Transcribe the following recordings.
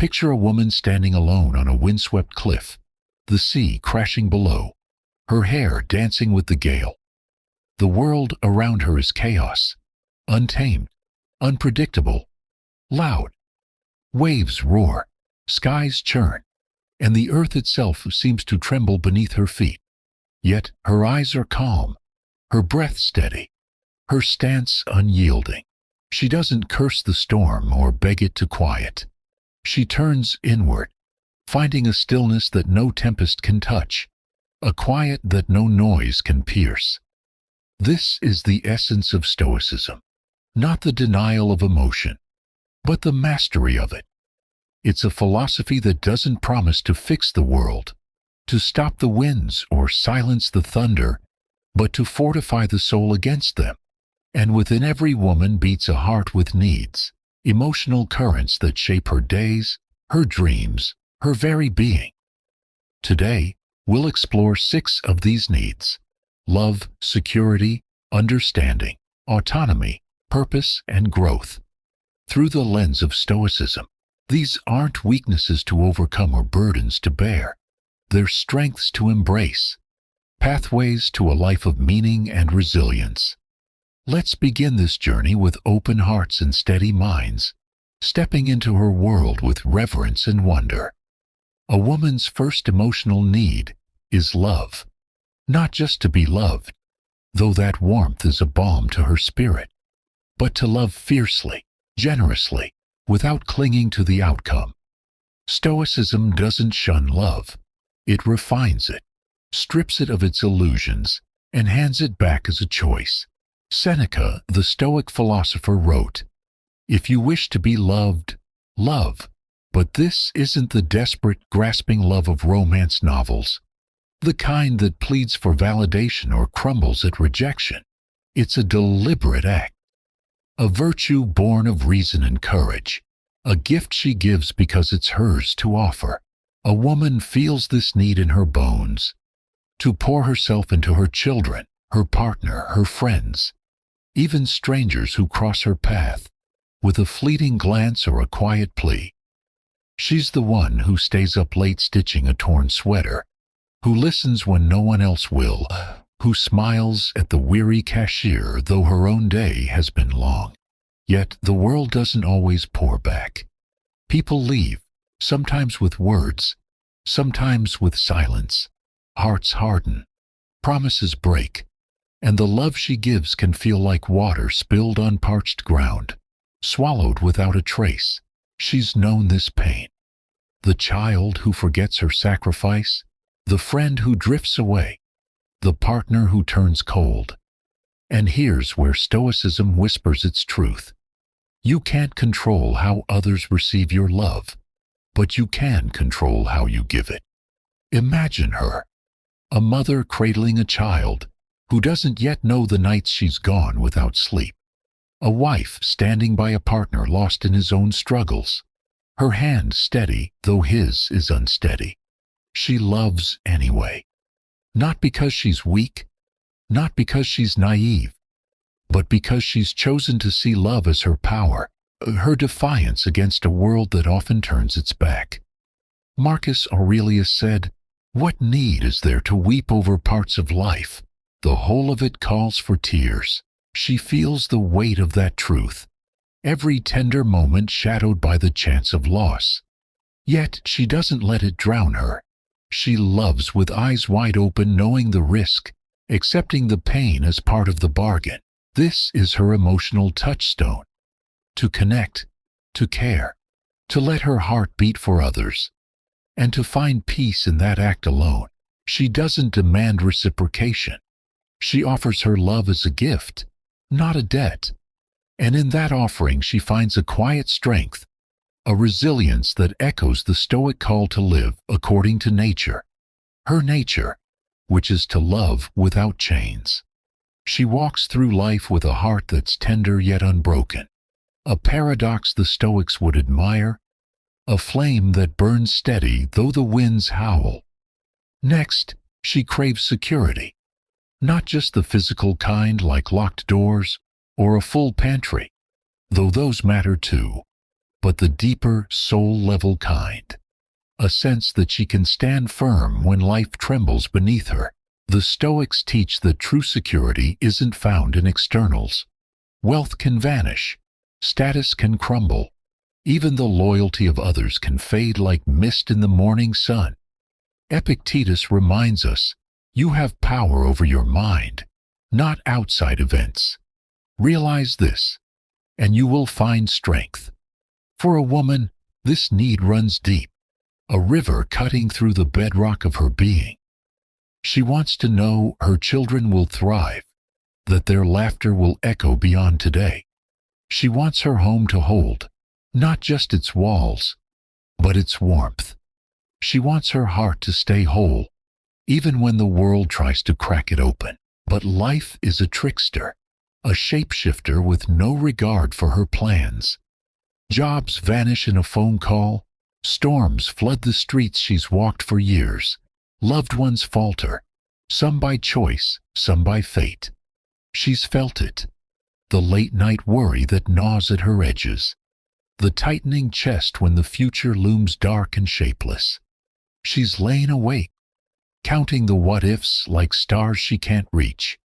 Picture a woman standing alone on a windswept cliff, the sea crashing below, her hair dancing with the gale. The world around her is chaos, untamed, unpredictable, loud. Waves roar, skies churn, and the earth itself seems to tremble beneath her feet. Yet her eyes are calm, her breath steady, her stance unyielding. She doesn't curse the storm or beg it to quiet. She turns inward, finding a stillness that no tempest can touch, a quiet that no noise can pierce. This is the essence of Stoicism, not the denial of emotion, but the mastery of it. It's a philosophy that doesn't promise to fix the world, to stop the winds or silence the thunder, but to fortify the soul against them. And within every woman beats a heart with needs, emotional currents that shape her days, her dreams, her very being. Today, we'll explore 6 of these needs: love, security, understanding, autonomy, purpose, and growth. Through the lens of Stoicism, these aren't weaknesses to overcome or burdens to bear. They're strengths to embrace, pathways to a life of meaning and resilience. Let's begin this journey with open hearts and steady minds, stepping into her world with reverence and wonder. A woman's first emotional need is love. Not just to be loved, though that warmth is a balm to her spirit, but to love fiercely, generously, without clinging to the outcome. Stoicism doesn't shun love. It refines it, strips it of its illusions, and hands it back as a choice. Seneca, the Stoic philosopher, wrote, "If you wish to be loved, love. But this isn't the desperate, grasping love of romance novels, the kind that pleads for validation or crumbles at rejection. It's a deliberate act, a virtue born of reason and courage, a gift she gives because it's hers to offer." A woman feels this need in her bones, to pour herself into her children, her partner, her friends, even strangers who cross her path, with a fleeting glance or a quiet plea. She's the one who stays up late stitching a torn sweater, who listens when no one else will, who smiles at the weary cashier though her own day has been long. Yet the world doesn't always pour back. People leave, sometimes with words, sometimes with silence. Hearts harden, promises break, and the love she gives can feel like water spilled on parched ground, swallowed without a trace. She's known this pain. The child who forgets her sacrifice, the friend who drifts away, the partner who turns cold. And here's where Stoicism whispers its truth. You can't control how others receive your love, but you can control how you give it. Imagine her, a mother cradling a child who doesn't yet know the nights she's gone without sleep. A wife standing by a partner lost in his own struggles, her hand steady though his is unsteady. She loves anyway, not because she's weak, not because she's naive, but because she's chosen to see love as her power, her defiance against a world that often turns its back. Marcus Aurelius said, "What need is there to weep over parts of life? The whole of it calls for tears." She feels the weight of that truth, every tender moment shadowed by the chance of loss. Yet she doesn't let it drown her. She loves with eyes wide open, knowing the risk, accepting the pain as part of the bargain. This is her emotional touchstone. To connect, to care, to let her heart beat for others, and to find peace in that act alone. She doesn't demand reciprocation. She offers her love as a gift, not a debt. And in that offering she finds a quiet strength, a resilience that echoes the Stoic call to live according to nature. Her nature, which is to love without chains. She walks through life with a heart that's tender yet unbroken, a paradox the Stoics would admire, a flame that burns steady though the winds howl. Next, she craves security, not just the physical kind like locked doors or a full pantry, though those matter too, but the deeper, soul-level kind. A sense that she can stand firm when life trembles beneath her. The Stoics teach that true security isn't found in externals. Wealth can vanish, status can crumble, even the loyalty of others can fade like mist in the morning sun. Epictetus reminds us, you have power over your mind, not outside events. Realize this, and you will find strength. For a woman, this need runs deep, a river cutting through the bedrock of her being. She wants to know her children will thrive, that their laughter will echo beyond today. She wants her home to hold, not just its walls, but its warmth. She wants her heart to stay whole, even when the world tries to crack it open. But life is a trickster, a shapeshifter with no regard for her plans. Jobs vanish in a phone call, storms flood the streets she's walked for years, loved ones falter, some by choice, some by fate. She's felt it, the late-night worry that gnaws at her edges, the tightening chest when the future looms dark and shapeless. She's lain awake, counting the what-ifs like stars she can't reach.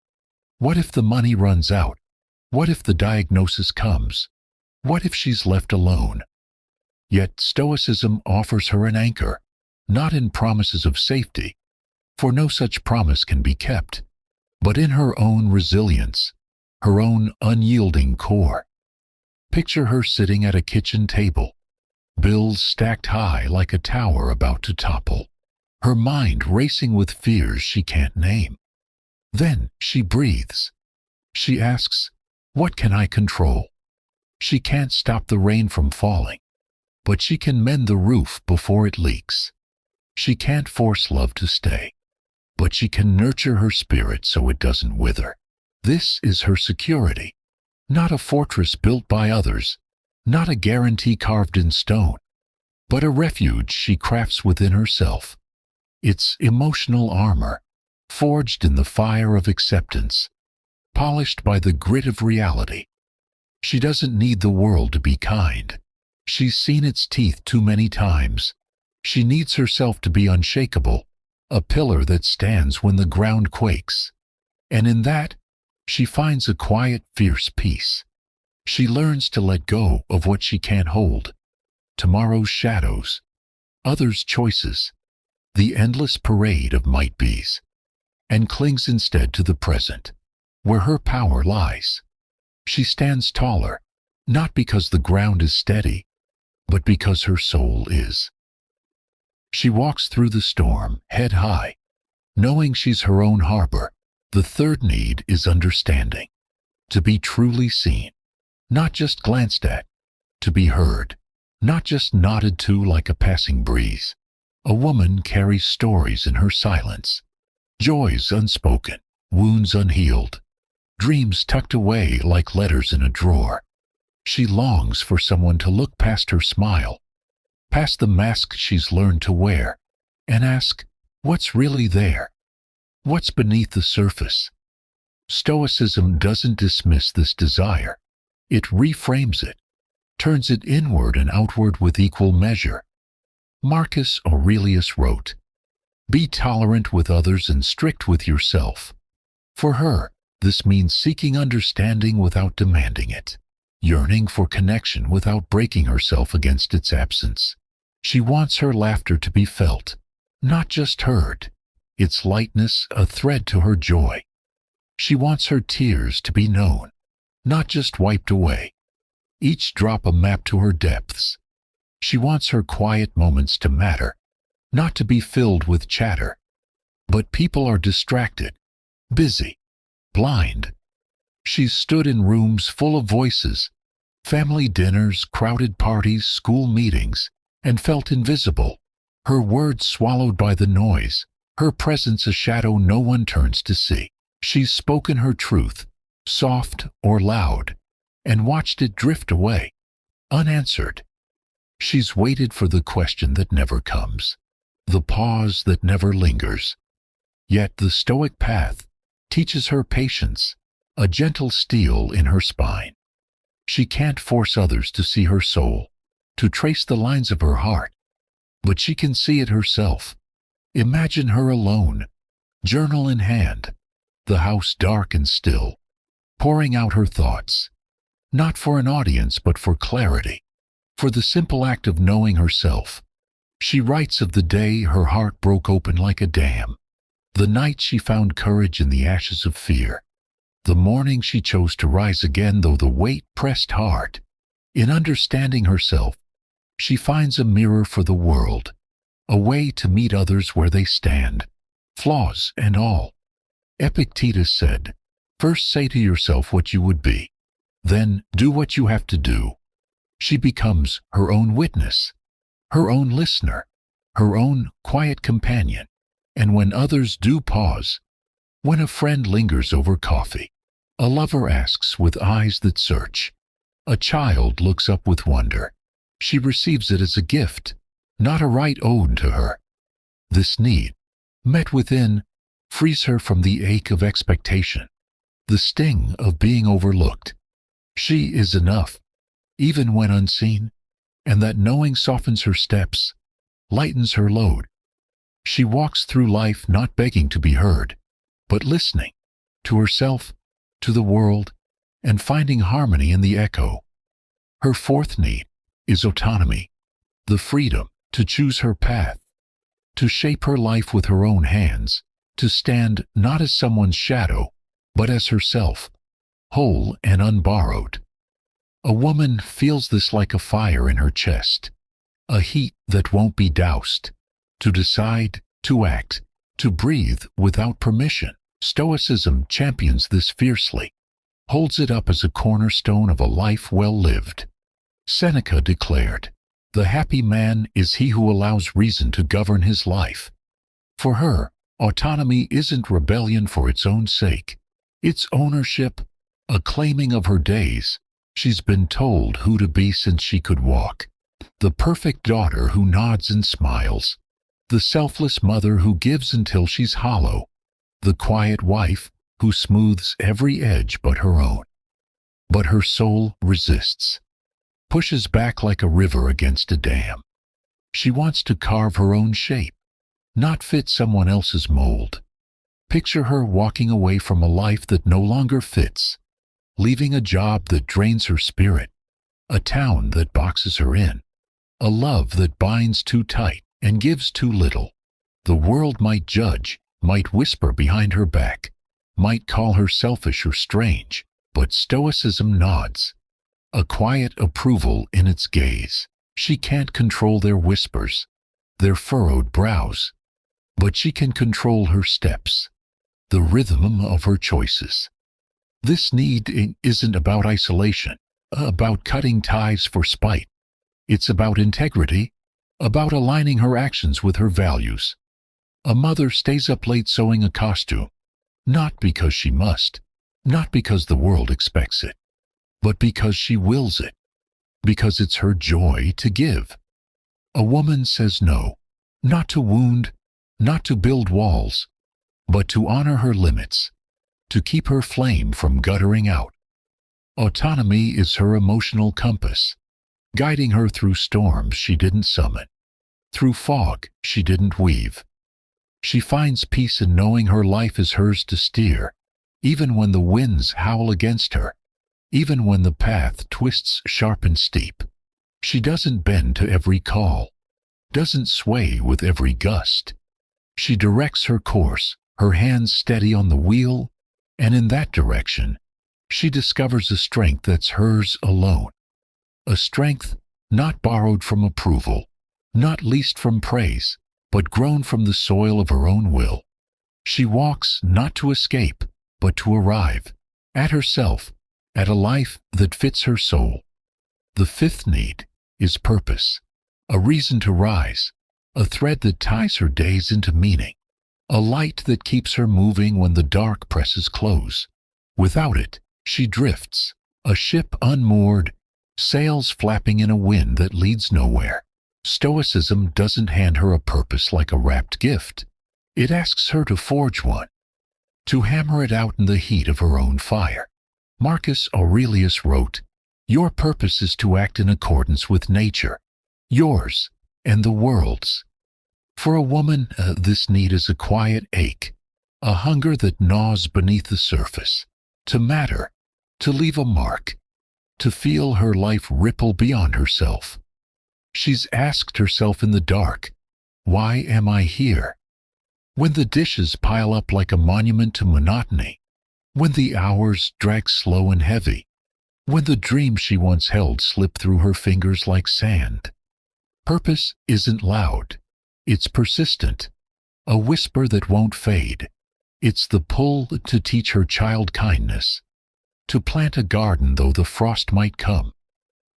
What if the money runs out? What if the diagnosis comes? What if she's left alone? Yet Stoicism offers her an anchor, not in promises of safety, for no such promise can be kept, but in her own resilience, her own unyielding core. Picture her sitting at a kitchen table, bills stacked high like a tower about to topple, her mind racing with fears she can't name. Then she breathes. She asks, what can I control? She can't stop the rain from falling, but she can mend the roof before it leaks. She can't force love to stay, but she can nurture her spirit so it doesn't wither. This is her security, not a fortress built by others, not a guarantee carved in stone, but a refuge she crafts within herself. It's emotional armor, forged in the fire of acceptance, polished by the grit of reality. She doesn't need the world to be kind. She's seen its teeth too many times. She needs herself to be unshakable, a pillar that stands when the ground quakes. And in that, she finds a quiet, fierce peace. She learns to let go of what she can't hold, tomorrow's shadows, others' choices, the endless parade of might-be's, and clings instead to the present, where her power lies. She stands taller, not because the ground is steady, but because her soul is. She walks through the storm, head high, knowing she's her own harbor. The third need is understanding, to be truly seen, not just glanced at, to be heard, not just nodded to like a passing breeze. A woman carries stories in her silence, joys unspoken, wounds unhealed, dreams tucked away like letters in a drawer. She longs for someone to look past her smile, past the mask she's learned to wear, and ask, what's really there? What's beneath the surface? Stoicism doesn't dismiss this desire. It reframes it, turns it inward and outward with equal measure. Marcus Aurelius wrote, "Be tolerant with others and strict with yourself." For her, this means seeking understanding without demanding it, yearning for connection without breaking herself against its absence. She wants her laughter to be felt, not just heard, its lightness a thread to her joy. She wants her tears to be known, not just wiped away, each drop a map to her depths. She wants her quiet moments to matter, not to be filled with chatter. But people are distracted, busy, blind. She's stood in rooms full of voices, family dinners, crowded parties, school meetings, and felt invisible, her words swallowed by the noise, her presence a shadow no one turns to see. She's spoken her truth, soft or loud, and watched it drift away, unanswered. She's waited for the question that never comes, the pause that never lingers. Yet the Stoic path teaches her patience, a gentle steel in her spine. She can't force others to see her soul, to trace the lines of her heart, but she can see it herself. Imagine her alone, journal in hand, the house dark and still, pouring out her thoughts, not for an audience but for clarity, for the simple act of knowing herself. She writes of the day her heart broke open like a dam, the night she found courage in the ashes of fear, the morning she chose to rise again though the weight pressed hard. In understanding herself, she finds a mirror for the world, a way to meet others where they stand, flaws and all. Epictetus said, "First say to yourself what you would be, then do what you have to do." She becomes her own witness, her own listener, her own quiet companion, and when others do pause, when a friend lingers over coffee, a lover asks with eyes that search, a child looks up with wonder, she receives it as a gift, not a right owed to her. This need, met within, frees her from the ache of expectation, the sting of being overlooked. She is enough, even when unseen, and that knowing softens her steps, lightens her load. She walks through life not begging to be heard, but listening, to herself, to the world, and finding harmony in the echo. Her fourth need is autonomy, the freedom to choose her path, to shape her life with her own hands, to stand not as someone's shadow, but as herself, whole and unborrowed. A woman feels this like a fire in her chest, a heat that won't be doused, to decide, to act, to breathe without permission. Stoicism champions this fiercely, holds it up as a cornerstone of a life well lived. Seneca declared, "The happy man is he who allows reason to govern his life." For her, autonomy isn't rebellion for its own sake. It's ownership, a claiming of her days. She's been told who to be since she could walk. The perfect daughter who nods and smiles. The selfless mother who gives until she's hollow. The quiet wife who smooths every edge but her own. But her soul resists, pushes back like a river against a dam. She wants to carve her own shape, not fit someone else's mold. Picture her walking away from a life that no longer fits, leaving a job that drains her spirit, a town that boxes her in, a love that binds too tight and gives too little. The world might judge, might whisper behind her back, might call her selfish or strange, but Stoicism nods, a quiet approval in its gaze. She can't control their whispers, their furrowed brows, but she can control her steps, the rhythm of her choices. This need isn't about isolation, about cutting ties for spite. It's about integrity, about aligning her actions with her values. A mother stays up late sewing a costume, not because she must, not because the world expects it, but because she wills it, because it's her joy to give. A woman says no, not to wound, not to build walls, but to honor her limits, to keep her flame from guttering out. Autonomy is her emotional compass, guiding her through storms she didn't summon, through fog she didn't weave. She finds peace in knowing her life is hers to steer, even when the winds howl against her, even when the path twists sharp and steep. She doesn't bend to every call, doesn't sway with every gust. She directs her course, her hands steady on the wheel, and in that direction, she discovers a strength that's hers alone. A strength not borrowed from approval, not leased from praise, but grown from the soil of her own will. She walks not to escape, but to arrive, at herself, at a life that fits her soul. The fifth need is purpose, a reason to rise, a thread that ties her days into meaning, a light that keeps her moving when the dark presses close. Without it, she drifts, a ship unmoored, sails flapping in a wind that leads nowhere. Stoicism doesn't hand her a purpose like a wrapped gift. It asks her to forge one, to hammer it out in the heat of her own fire. Marcus Aurelius wrote, "Your purpose is to act in accordance with nature, yours and the world's. For a woman, this need is a quiet ache, a hunger that gnaws beneath the surface, to matter, to leave a mark, to feel her life ripple beyond herself. She's asked herself in the dark, why am I here? When the dishes pile up like a monument to monotony, when the hours drag slow and heavy, when the dreams she once held slip through her fingers like sand. Purpose isn't loud, it's persistent, a whisper that won't fade. It's the pull to teach her child kindness, to plant a garden though the frost might come,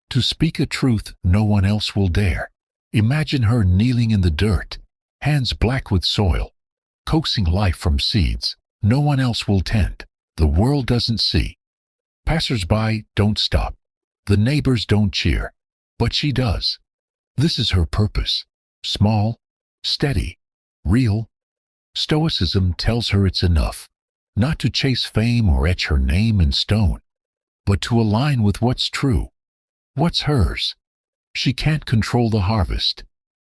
to speak a truth no one else will dare. Imagine her kneeling in the dirt, hands black with soil, coaxing life from seeds no one else will tend. The world doesn't see. Passers-by don't stop. The neighbors don't cheer. But she does. This is her purpose. Small, steady, real. Stoicism tells her it's enough, not to chase fame or etch her name in stone, but to align with what's true, what's hers. She can't control the harvest,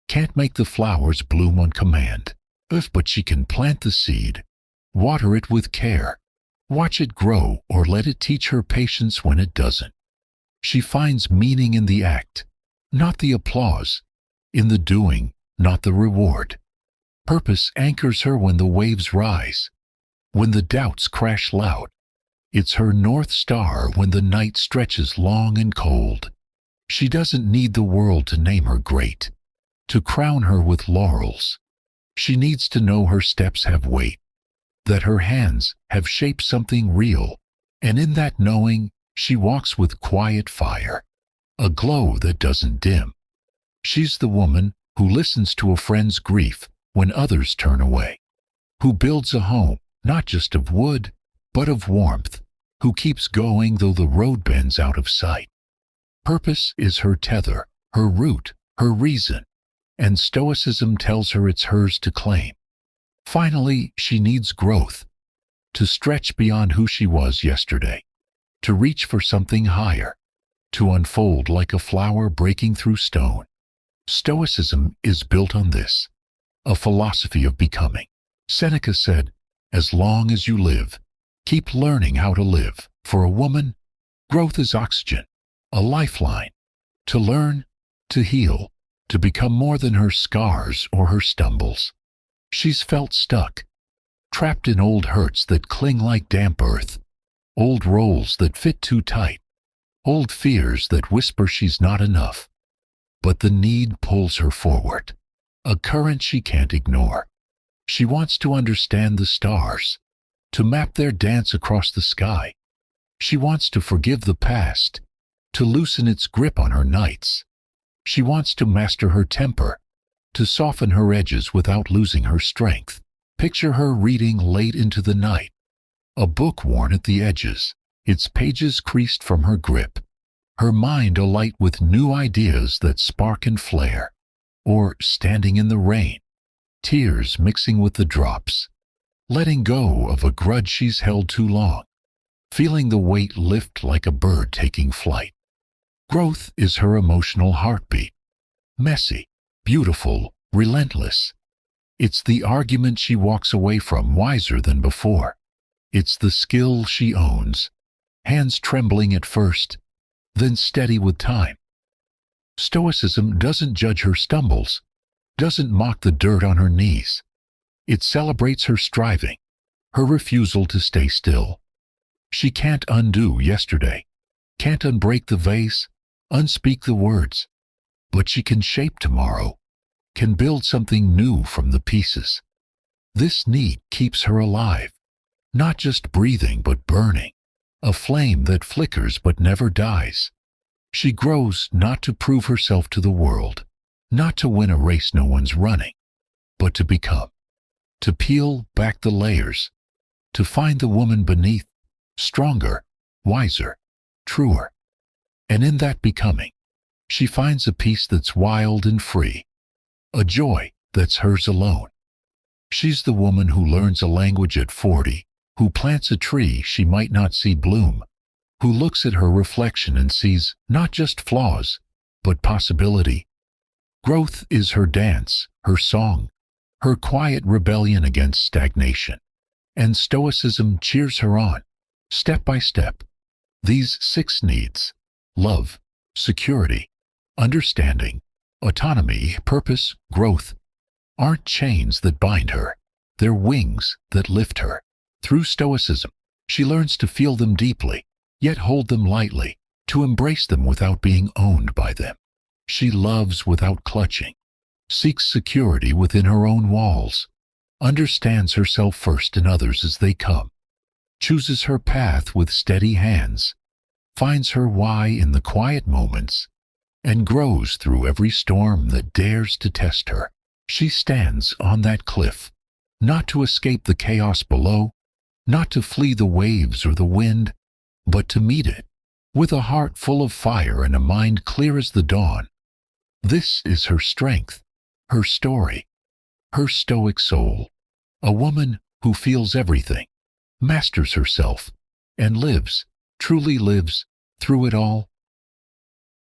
can't make the flowers bloom on command, but she can plant the seed, water it with care, watch it grow or let it teach her patience when it doesn't. She finds meaning in the act, not the applause, in the doing, not the reward. Purpose anchors her when the waves rise, when the doubts crash loud. It's her North Star when the night stretches long and cold. She doesn't need the world to name her great, to crown her with laurels. She needs to know her steps have weight, that her hands have shaped something real, and in that knowing, she walks with quiet fire, a glow that doesn't dim. She's the woman who listens to a friend's grief when others turn away, who builds a home, not just of wood, but of warmth, who keeps going though the road bends out of sight. Purpose is her tether, her root, her reason, and Stoicism tells her it's hers to claim. Finally, she needs growth, to stretch beyond who she was yesterday, to reach for something higher, to unfold like a flower breaking through stone. Stoicism is built on this, a philosophy of becoming. Seneca said, as long as you live, keep learning how to live. For a woman, growth is oxygen, a lifeline, to learn, to heal, to become more than her scars or her stumbles. She's felt stuck, trapped in old hurts that cling like damp earth, old roles that fit too tight, old fears that whisper she's not enough. But the need pulls her forward, a current she can't ignore. She wants to understand the stars, to map their dance across the sky. She wants to forgive the past, to loosen its grip on her nights. She wants to master her temper, to soften her edges without losing her strength. Picture her reading late into the night, a book worn at the edges, its pages creased from her grip, her mind alight with new ideas that spark and flare. Or standing in the rain, tears mixing with the drops, letting go of a grudge she's held too long, feeling the weight lift like a bird taking flight. Growth is her emotional heartbeat, messy, beautiful, relentless. It's the argument she walks away from wiser than before. It's the skill she owns, hands trembling at first, then steady with time. Stoicism doesn't judge her stumbles, doesn't mock the dirt on her knees. It celebrates her striving, her refusal to stay still. She can't undo yesterday, can't unbreak the vase, unspeak the words, but she can shape tomorrow, can build something new from the pieces. This need keeps her alive, not just breathing but burning, a flame that flickers but never dies. She grows not to prove herself to the world, not to win a race no one's running, but to become, to peel back the layers, to find the woman beneath, stronger, wiser, truer. And in that becoming, she finds a peace that's wild and free, a joy that's hers alone. She's the woman who learns a language at 40, who plants a tree she might not see bloom, who looks at her reflection and sees not just flaws, but possibility, Growth is her dance, her song, her quiet rebellion against stagnation. And Stoicism cheers her on, step by step. These 6 needs: love, security, understanding, autonomy, purpose, growth, aren't chains that bind her. They're wings that lift her. Through Stoicism, she learns to feel them deeply, yet hold them lightly, to embrace them without being owned by them. She loves without clutching, seeks security within her own walls, understands herself first and others as they come, chooses her path with steady hands, finds her why in the quiet moments, and grows through every storm that dares to test her. She stands on that cliff, not to escape the chaos below, not to flee the waves or the wind, but to meet it, with a heart full of fire and a mind clear as the dawn. This is her strength, her story, her stoic soul, a woman who feels everything, masters herself, and lives, truly lives, through it all,